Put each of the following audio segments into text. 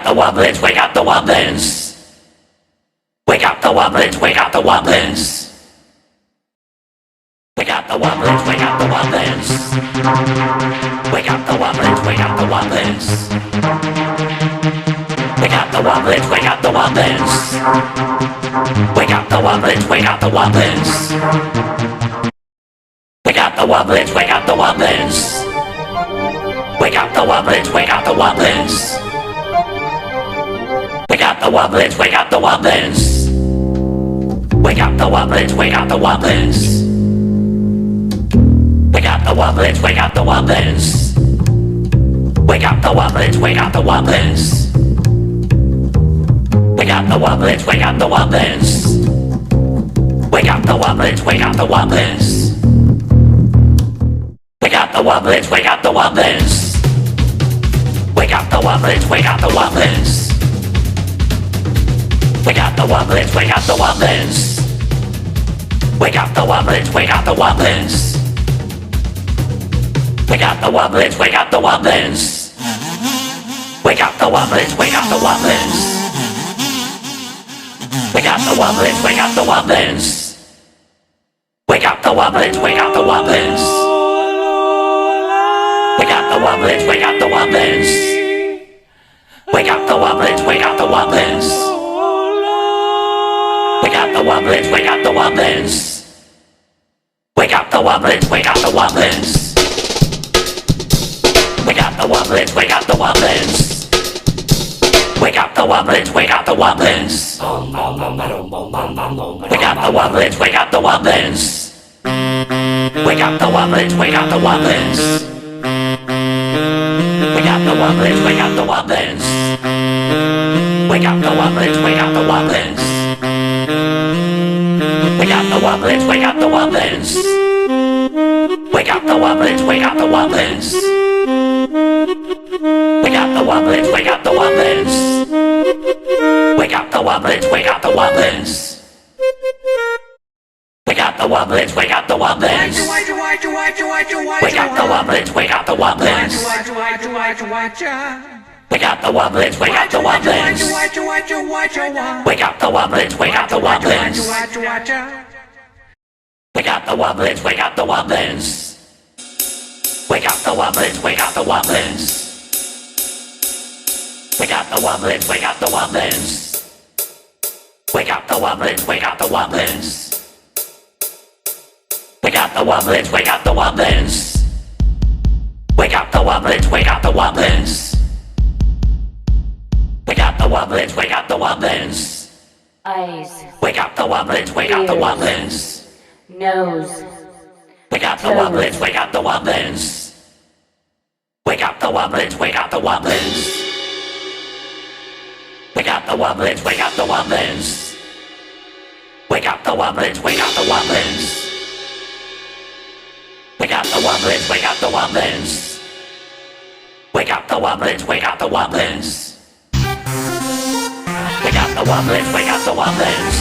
up the wubblins, wake up the wubblins. Wake up the wubblins, wake up the wubblins. Wake up the wubblins, wake up the wubblins. Wake up the wubblins, wake up the wubblins. Wake up the wubblins, wake up the wubblins. Wake up the wubblins, wake up the wubblins. Wake up the wubblins, wake up the wubblins. Wake up the wubblins, wake up the wubblins. Wake up the wubblins, wake up the wubblins. Wake up the wubblins, wake up the wubblins. Wake up the wubblins, wake up the wubblins. Wake up the wubblins, wake up the wubblins. Wake up the wubblins, wake up the wubblins. Wake up the wubblins, wake up the wubblins. Wake up the wubblins, wake up the wubblins. Wake up the wubblins, wake up the wubblins. Wake up the wubblins, wake up the wubblins. Wake up the wubblins, wake up the wubblins. Wake up the wubblins, wake up the wubblins. Wake up the wubblins, wake up the wubblins. Wake up the wubblins, wake up the wubblins. Wake up the wubblins, wake up the wubblins. Wake up the wubblins, wake up the wubblins. Wake up the wubblins, wake up the wubblins. Wake up the wubblins, wake up the wubblins. Wake up the wubblins, wake up the wubblins. Wake up the wubblins, wake up the wubblins. Wake up the wubblins, wake up the wubblins. Wake up the wubblins, wake up the wubblins. Wake up the wubblins, wake up the wubblins. Wake up the wubblins, wake up the wubblins. Wake up the wubblins, wake up the wubblins. Wake up the wubblins, wake up the wubblins. Wake up the wubblins, wake up the wubblins. Wake up the wubblins, wake up the wubblins. Wake up the wubblins, wake up the wubblins. Wake up the wubblins, wake up the wubblins. Wake up the wubblins, wake up the wubblins. Wake up the wubblins, wake up the wubblins. Wake up the wubblins, wake up the wubblins. Wake up the wubblins, wake up the wubblins. Wake up the wubblins, wake up the wubblins. Wake up the wubblins, wake up the wubblins. Wake up the wubblins, wake up the wubblins. Wake up the wubblins, wake up the wubblins. Wake up the wubblins, wake up the wubblins. Wake up the wubblins, wake up the wubblins. Eyes. Wake up the wubblins, wake up the wubblins. Nose. Wake up the wubblins, wake up the wubblins. Wake up the wubblins, wake up the wubblins. Wake up the wubblins, wake up the wubblins. Wake up the wubblins, wake up the wubblins. Wake up the wubblins, wake up the wubblins. Wake up the wubblins, wake up the wubblins. Wake up the wubblins, wake up the wubblins.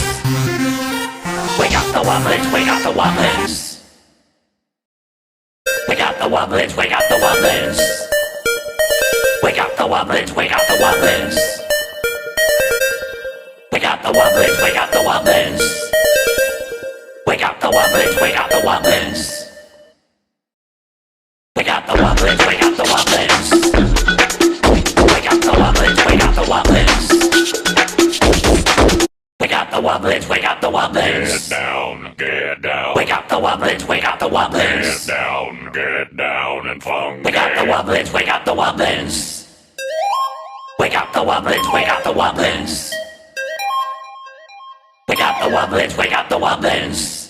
Wake up the wubblins, wake up the wubblins. Wake up the wubblins, wake up the wubblins. Wake up the wubblins, wake up the wubblins. Wake up the wubblins, wake up the wubblins. Wake up the wubblins, wake up the wubblins. Wake up the wubblins, wake up the wubblins. Wake up the wubblins, wake up the wubblins. Wake up the wubblins, wake up the wubblins. Get down, get down. Wake up the wubblins, wake up the wubblins. Get down and funky. Wake up the wubblins, wake up the wubblins. Wake up the wubblins, wake up the wubblins. Wake up the wubblins, wake up the wubblins.